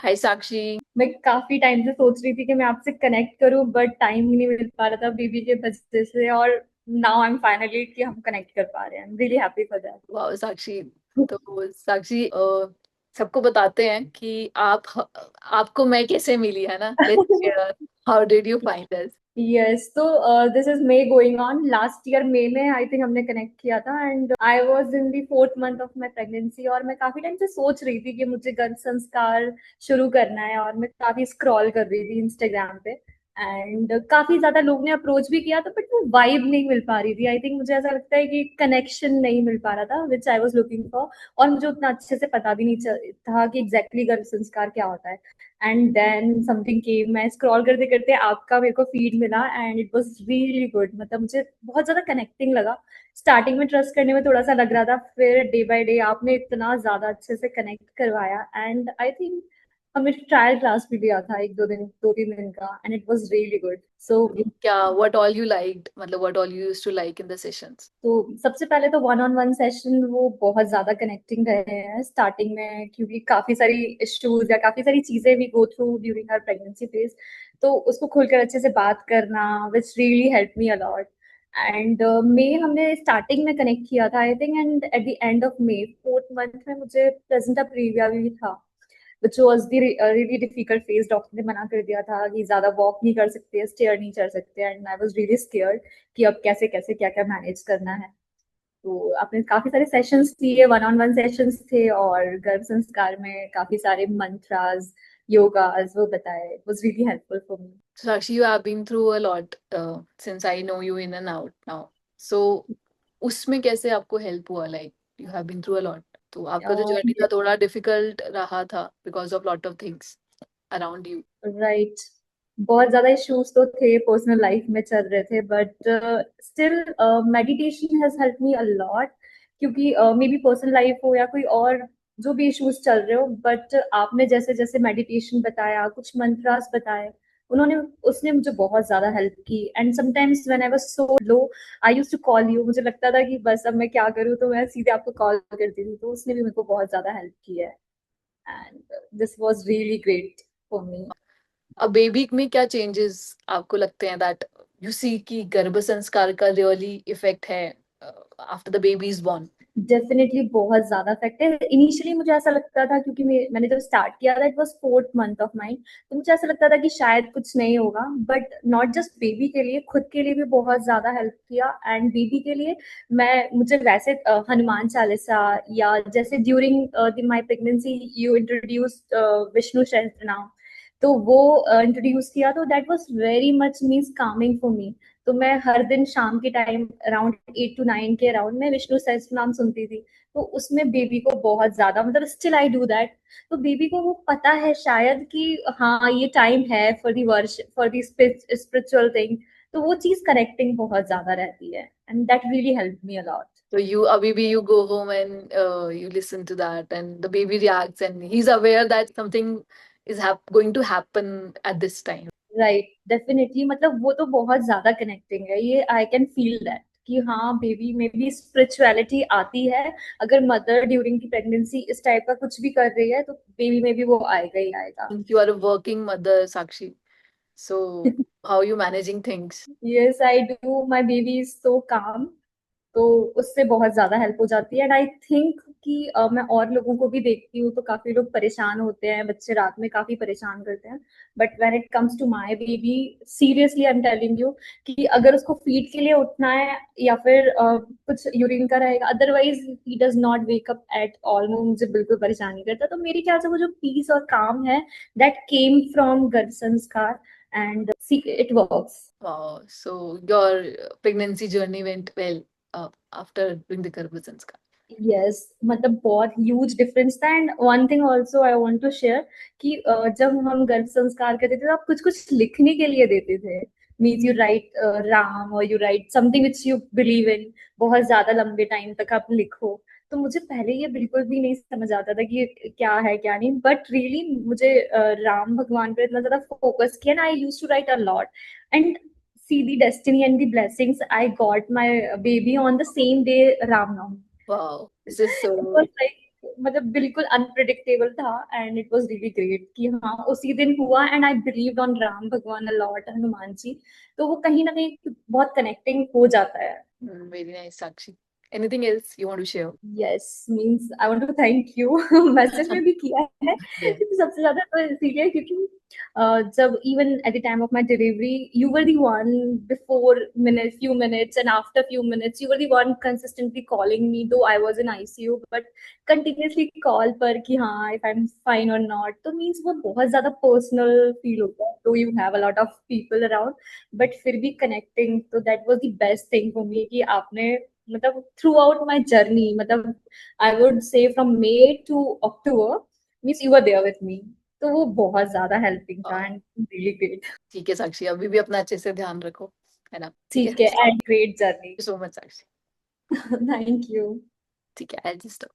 हाय साक्षी। मैं काफी टाइम से सोच रही थी कि मैं आपसे कनेक्ट करूं, बट टाइम ही नहीं मिल पा रहा था बेबी के वजह से। और नाउ आई एम फाइनली कि हम कनेक्ट कर पा रहे हैं। I am really happy for वाह साक्षी। तो साक्षी सबको बताते हैं कि आपको मैं कैसे मिली, है ना? Let's that. Share. How did you find us? Yes, तो this is May going on. Last year May में आई थिंक हमने कनेक्ट किया था, and I was in the fourth month of my pregnancy. और मैं काफी टाइम से सोच रही थी कि मुझे गर्भ संस्कार शुरू करना है, और मैं काफी स्क्रॉल कर रही थी इंस्टाग्राम पे। एंड काफी ज्यादा लोग ने अप्रोच भी किया था, बट वो वाइब नहीं मिल पा रही थी। आई थिंक मुझे ऐसा लगता है कि कनेक्शन नहीं मिल पा रहा था विच आई वाज लुकिंग फॉर। और मुझे उतना अच्छे से पता भी नहीं था कि एग्जैक्टली गर्भ संस्कार क्या होता है। And then something came. मैं स्क्रॉल करते करते आपका मेरे को फीड मिला, and it was really good. मतलब मुझे बहुत ज्यादा कनेक्टिंग लगा। स्टार्टिंग में ट्रस्ट करने में थोड़ा सा लग रहा था, फिर डे बाय डे आपने इतना ज्यादा अच्छे से कनेक्ट करवाया। एंड आई थिंक हमें ट्रायल क्लास भी दिया था एक दो तीन दिन का, and it was really good. So क्या व्हाट ऑल यू लाइक्ड, मतलब what all you used to like in the sessions? सबसे पहले तो वन ऑन वन सेशन वो बहुत ज्यादा कनेक्टिंग रहे हैं स्टार्टिंग में, क्योंकि काफी सारी इश्यूज या काफी सारी चीजें भी go through during our pregnancy phase. तो उसको खुलकर अच्छे से बात करना which really help me a lot. And May हमने स्टार्टिंग में कनेक्ट किया था I think, and at the end of May fourth month में मुझे प्लेजेंटा प्रीविया भी था, which was the really difficult phase. Doctor ने मना कर दिया था कि ज्यादा वॉक नहीं कर सकते, स्टेयर नहीं चढ़ सकते। And I was really scared कि अब कैसे कैसे क्या क्या मैनेज करना है। तो आपने काफी सारे सेशंस लिए, वन ऑन वन सेशंस थे, और गर्भ संस्कार में काफी सारे मंत्रास, योगास वो बताए। It was really helpful for me. Sakshi, you have been through a lot since I know you in and out now. So उसमें कैसे आपको हेल्प हुआ? Like you have been through a lot, तो आपका जो जर्नी था थोड़ा difficult रहा था because of lot of things around you. Right. बहुत ज्यादा इश्यूज तो थे, पर्सनल लाइफ में चल रहे थे, but still meditation has help me a lot. क्योंकि मे बी पर्सनल लाइफ हो या कोई और जो भी इश्यूज चल रहे हो, बट आपने जैसे जैसे मेडिटेशन बताया, कुछ मंत्रास बताए, उन्होंने उसने मुझे बहुत ज्यादा हेल्प की। And sometimes when I was so low, I used to call you. मुझे लगता था कि बस अब मैं क्या करूँ, तो मैं सीधे आपको कॉल करती थी। तो उसने भी मेरे को बहुत ज्यादा हेल्प की है, and this was really great for me. अब बेबी में क्या चेंजेस आपको लगते हैं दैट यू सी कि गर्भ संस्कार का रियली इफेक्ट है after the baby is born? Definitely बहुत ज्यादा इफेक्ट है। इनिशियली मुझे ऐसा लगता था, क्योंकि मैंने जब स्टार्ट किया था, it was fourth month of mine, तो मुझे ऐसा लगता था कि शायद कुछ नहीं होगा। बट नॉट जस्ट बेबी के लिए, खुद के लिए भी बहुत ज्यादा हेल्प किया। एंड बेबी के लिए मुझे वैसे हनुमान चालीसा, या जैसे during my pregnancy you introduce Vishnu Sahasranama, तो वो इंट्रोड्यूस किया, तो that was very much means Kameng for me. तो मैं हर दिन शाम के टाइम अराउंड 8 to 9 के अराउंड में विष्णु सहस्त्र नाम सुनती थी। तो उसमें बेबी को बहुत ज्यादा, मतलब स्टिल आई डू दैट। तो बेबी को वो पता है शायद कि हाँ ये टाइम है फॉर दी वर्श, फॉर दी स्पिरिचुअल थिंग। तो वो चीज कनेक्टिंग बहुत ज्यादा रहती है, and that really help me allot. So you, Abibi, you go home and you listen to that, and the baby reacts, and he's aware that something is going to happen at this time. Right, definitely. मतलब वो तो बहुत ज्यादा connecting है, ये I can feel that कि हाँ baby में भी स्पिरिचुअलिटी आती है। अगर मदर ड्यूरिंग की प्रेगनेंसी इस टाइप का कुछ भी कर रही है, तो बेबी में भी वो आएगा ही आएगा। Since you are a working mother, Sakshi, so how are you managing things? Yes I do, my baby is so काम। तो उससे बहुत ज्यादा हेल्प हो जाती है। एंड आई थिंक कि मैं और लोगों को भी देखती हूँ, तो काफी लोग परेशान होते हैं, बच्चे रात में काफी परेशान करते हैं। But when it comes to my baby, seriously I am telling you कि अगर उसको फीड के लिए उठना है, या फिर कुछ यूरिन का रहेगा, otherwise he does not wake up at all. वो मुझे बिल्कुल परेशान नहीं करता। तो मेरे ख्याल से वो जो पीस और काम है, दैट केम फ्रॉम गर्भ संस्कार, and see it works. Wow, so your pregnancy journey went well after doing the Garbha Sanskar. Yes, मतलब बहुत ह्यूज डिफरेंस था। And one thing also I want to share कि जब हम गर्भ संस्कार करते थे, तो आप कुछ कुछ लिखने के लिए देते थे। मीन्स यू राइट राम, और you right something which you believe in, बहुत ज्यादा लंबे टाइम तक आप लिखो। तो मुझे पहले ये बिल्कुल भी नहीं समझ आता था कि ये क्या है क्या नहीं, बट रियली मुझे राम भगवान पर इतना ज्यादा फोकस किया ना, I use to write a lot. And see the destiny and the blessings, I got my baby on the same day Ram Navami. Wow, this is It so was like, मतलब बिल्कुल unpredictable था and it was really great कि हाँ उसी दिन हुआ and I believed on Ram भगवान a lot, Hanuman ji, तो वो कहीं ना कहीं बहुत कनेक्टिंग हो जाता है। Very nice Sakshi. Anything else you want to share? Yes means I want to thank you. Message में भी किया है। Yeah. सबसे ज्यादा तो इसीलिए क्योंकि जब even at the time of my delivery you were the one before minute few minutes and after few minutes you were the one consistently calling me though I was in ICU but continuously call पर कि हाँ if I am fine और not, तो means वो बहुत ज्यादा personal feel होता है, तो you have a lot of people around but फिर भी कनेक्टिंग, तो that was the best thing for me कि आपने मतलब थ्रू आउट माई जर्नी, मतलब I would say from May to October means you are there with me, तो वो बहुत ज्यादा हेल्पिंग था एंड रियली ग्रेट। ठीक है साक्षी, अभी भी अपना अच्छे से ध्यान रखो, है ना? ठीक है, ठीक है and great journey. So much Sakshi. Thank you. ठीक है, आई जस्ट